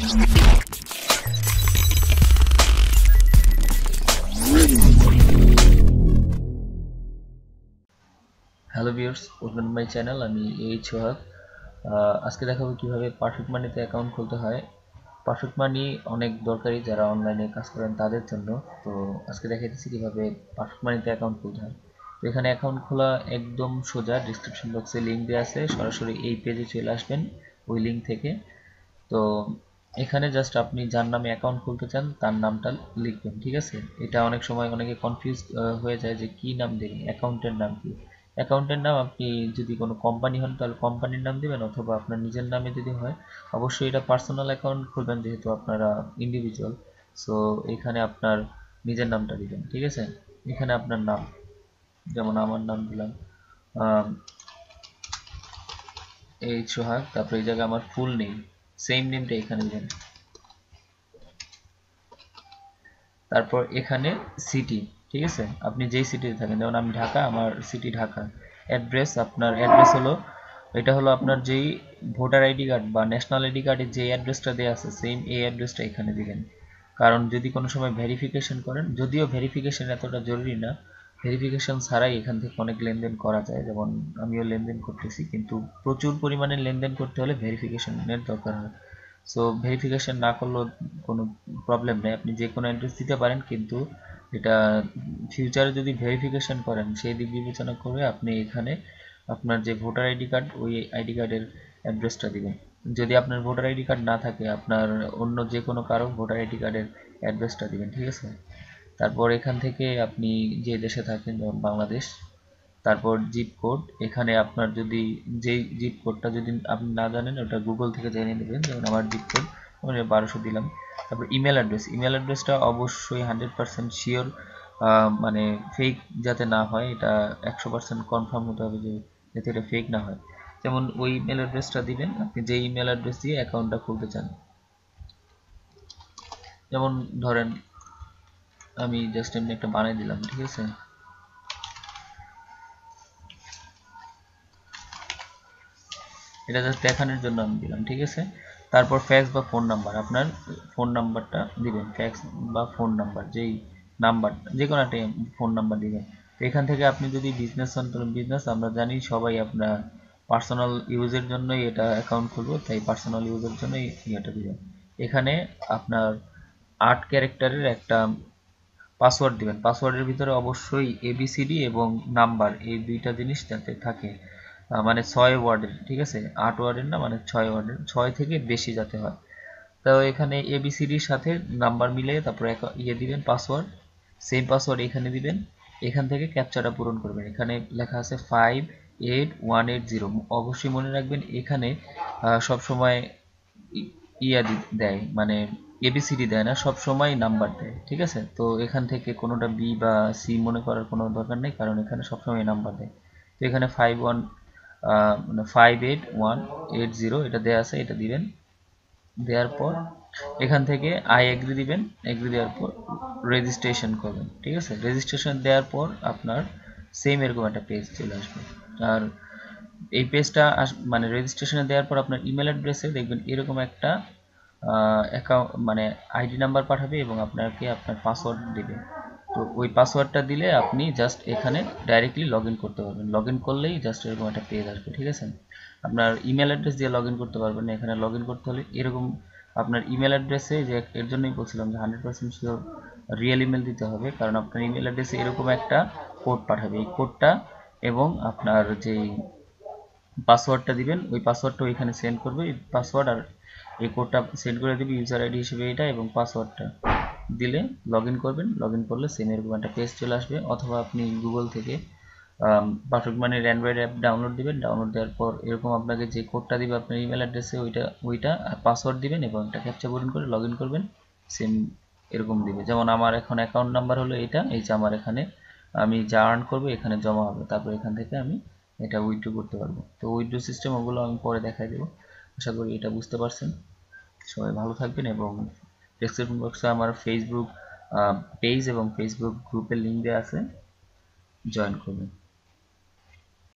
Hello viewers, welcome to my channel. আমি সোহাগ। আজকে দেখাবো কিভাবে পারফেক্ট মানিতে অ্যাকাউন্ট খুলতে হয়। পারফেক্ট মানি অনেক দরকারি যারা অনলাইনে কাজ করেন তাদের জন্য। তো আজকে দেখাইতেছি কিভাবে পারফেক্ট মানিতে অ্যাকাউন্ট খুলতে হয়। তো এখানে অ্যাকাউন্ট খোলা একদম সোজা, ডিসক্রিপশন বক্সে লিঙ্ক দেওয়া আছে, সরাসরি এই পেজে চলে আসবেন ওই লিঙ্ক থেকে। তো এখানে জাস্ট আপনি যার নামে অ্যাকাউন্ট খুলতে চান তার নামটা লিখবেন, ঠিক আছে। এটা অনেক সময় অনেকে কনফিউজ হয়ে যায় যে কি নাম দেবেন, অ্যাকাউন্টের নাম কি। অ্যাকাউন্টের নাম আপনি যদি কোনো কোম্পানি হন তাহলে কোম্পানির নাম দিবেন, অথবা আপনার নিজের নামে যদি হয় অবশ্যই এটা পার্সোনাল অ্যাকাউন্ট খুলবেন যেহেতু আপনারা ইন্ডিভিজুয়াল। সো এখানে আপনার নিজের নামটা দিবেন, ঠিক আছে। এখানে আপনার নাম, যেমন আমার নাম দিলাম সোহাগ। তারপর এই জায়গায় আমার ফুল নেম, সেম নেমটা এখানে দিবেন। তারপর এখানে সিটি, ঠিক আছে, আপনি যেই সিটিতে থাকেন, যেমন আমি ঢাকা, আমার সিটি ঢাকা। অ্যাড্রেস, আপনার অ্যাড্রেস হলো, এটা হলো আপনার যেই ভোটার আইডি কার্ড বা ন্যাশনাল আইডি কার্ডে যে অ্যাড্রেসটা দেওয়া আছে সেম এই অ্যাড্রেসটা এখানে দিবেন। কারণ যদি কোনো সময় ভেরিফিকেশন করেন, যদিও ভেরিফিকেশন এতটা জরুরি না, ভেরিফিকেশন ছাড়াই এখান থেকে অনেক লেনদেন করা যায়, যেমন আমিও লেনদেন করতেছি, কিন্তু প্রচুর পরিমাণে লেনদেন করতে হলে ভেরিফিকেশনের দরকার হয়। সো ভেরিফিকেশন না করলেও কোনো প্রবলেম নেই, আপনি যে কোনো অ্যাড্রেস দিতে পারেন, কিন্তু এটা ফিউচারে যদি ভেরিফিকেশন করেন সেই দিক বিবেচনা করে আপনি এখানে আপনার যে ভোটার আইডি কার্ড ওই আইডি কার্ডের অ্যাড্রেসটা দিবেন। যদি আপনার ভোটার আইডি কার্ড না থাকে, আপনার অন্য যে কোনো কারো ভোটার আইডি কার্ডের অ্যাড্রেসটা দিবেন, ঠিক আছে। তারপর এখান থেকে আপনি যে দেশে থাকেন, যেমন বাংলাদেশ, তারপর জিপ কোড, এখানে আপনার যদি যেই জিপ কোডটা যদি আপনি না জানেন ওটা গুগল থেকে জেনে নেবেন, যেমন আমার জিপ কোড আমি 1200 দিলাম। তারপর ইমেল অ্যাড্রেস, ইমেল অ্যাড্রেসটা অবশ্যই 100% শিওর, মানে ফেক যাতে না হয়, এটা 100% কনফার্ম হতে হবে যে যাতে এটা ফেক না হয়। যেমন ওই ইমেল অ্যাড্রেসটা দিবেন আপনি যে ইমেল অ্যাড্রেস দিয়ে অ্যাকাউন্টটা খুলতে চান। যেমন ধরেন আমি জাস্ট এমনি একটা বানিয়ে দিলাম, ঠিক আছে। এটা জাস্ট দেখানোর জন্য আমি দিলাম, ঠিক আছে। তারপর ফ্যাক্স বা ফোন নাম্বার, আপনার ফোন নাম্বারটা দিবেন, ফ্যাক্স বা ফোন নাম্বার, যেই নাম্বার যে কোনো একটা ফোন নাম্বার দিবেন। তো এখান থেকে আপনি যদি বিজনেস হন তাহলে বিজনেস, আমরা জানি সবাই আপনার পার্সোনাল ইউজের জন্যই এটা অ্যাকাউন্ট খুলবো, তাই পার্সোনাল ইউজের জন্যই এটা দিবেন। এখানে আপনার 8 ক্যারেক্টারের একটা পাসওয়ার্ড দিবেন। পাসওয়ার্ডের ভিতরে অবশ্যই এবিসিডি এবং নাম্বার, এই দুইটা জিনিস যাতে থাকে, মানে 6 ওয়ার্ডের, ঠিক আছে, 8 ওয়ার্ডের না, মানে 6 ওয়ার্ডের, 6 থেকে বেশি যাতে হয়। তো এখানে এবিসিডির সাথে নাম্বার মিলে তারপর ইয়ে দিবেন পাসওয়ার্ড, সেম পাসওয়ার্ড এখানে দিবেন। এখান থেকে ক্যাপচাটা পূরণ করবেন, এখানে লেখা আছে 58180। অবশ্যই মনে রাখবেন এখানে সব সময় ইয়া দেয়, মানে এবিসিডি দেয় না, সব সময় নাম্বার দেয়, ঠিক আছে। তো এখান থেকে কোনোটা বি বা সি মনে করার কোনো দরকার নেই, কারণ এখানে সবসময় নাম্বার দেয়। তো এখানে 58180 এটা দেয়া আছে, এটা দিবেন। দেওয়ার পর এখান থেকে আই এগ্রি দিবেন, এগ্রি দেওয়ার পর রেজিস্ট্রেশন করবেন, ঠিক আছে। রেজিস্ট্রেশন দেওয়ার পর আপনার সেম এরকম একটা পেজ চলে আসবে। আর এই পেজটা মানে রেজিস্ট্রেশনে দেওয়ার পর আপনার ইমেল অ্যাড্রেসে দেখবেন এরকম একটা অ্যাকাউন্ট, মানে আইডি নাম্বার পাঠাবে এবং আপনাকে আপনার পাসওয়ার্ড দেবে। তো ওই পাসওয়ার্ডটা দিলে আপনি জাস্ট এখানে ডাইরেক্টলি লগ ইন করতে পারবেন। লগ ইন করলেই জাস্ট এরকম একটা পেজ আসবে, ঠিক আছে। আপনার ইমেল অ্যাড্রেস দিয়ে লগ ইন করতে পারবেন না, এখানে লগ ইন করতে হলে এরকম আপনার ইমেল অ্যাড্রেসে, যে এর জন্যই বলছিলাম যে 100% শিওর রিয়েল ইমেল দিতে হবে, কারণ আপনার ইমেল অ্যাড্রেসে এরকম একটা কোড পাঠাবে। এই কোডটা এবং আপনার যেই পাসওয়ার্ডটা দিবেন ওই পাসওয়ার্ডটা এখানে সেন্ড করবে, এই পাসওয়ার্ড আর এই কোডটা সেন্ড করে দিবে ইউজার আইডি হিসেবে এটা, এবং পাসওয়ার্ডটা দিলে লগ ইন করবেন। লগ ইন করলে সেম এরকম একটা পেজ চলে আসবে, অথবা আপনি গুগল থেকে পারফেক্ট মানির অ্যান্ড্রয়েড অ্যাপ ডাউনলোড দিবেন। ডাউনলোড দেওয়ার পর এরকম আপনাকে যে কোডটা দিবে আপনার ইমেল অ্যাড্রেসে ওইটা পাসওয়ার্ড দিবেন এবং একটা ক্যাপচা পূরণ করে লগ ইন করবেন, সেম এরকম দিবে। যেমন আমার এখন অ্যাকাউন্ট নাম্বার হলো এটা, এই যে আমার এখানে আমি যা আর্ন করবো এখানে জমা হবে, তারপর এখান থেকে আমি এটা উইথড্র করতে পারবো। তো উইথড্র সিস্টেম ওগুলো আমি পরে দেখাই দেবো। আশা করি এটা বুঝতে পারছেন। সবাই ভালো থাকবেন, এবং ডেসক্রিপশন বক্সে আমার ফেসবুক পেজ এবং ফেসবুক গ্রুপের লিঙ্ক দেওয়া আছে, জয়েন করবেন।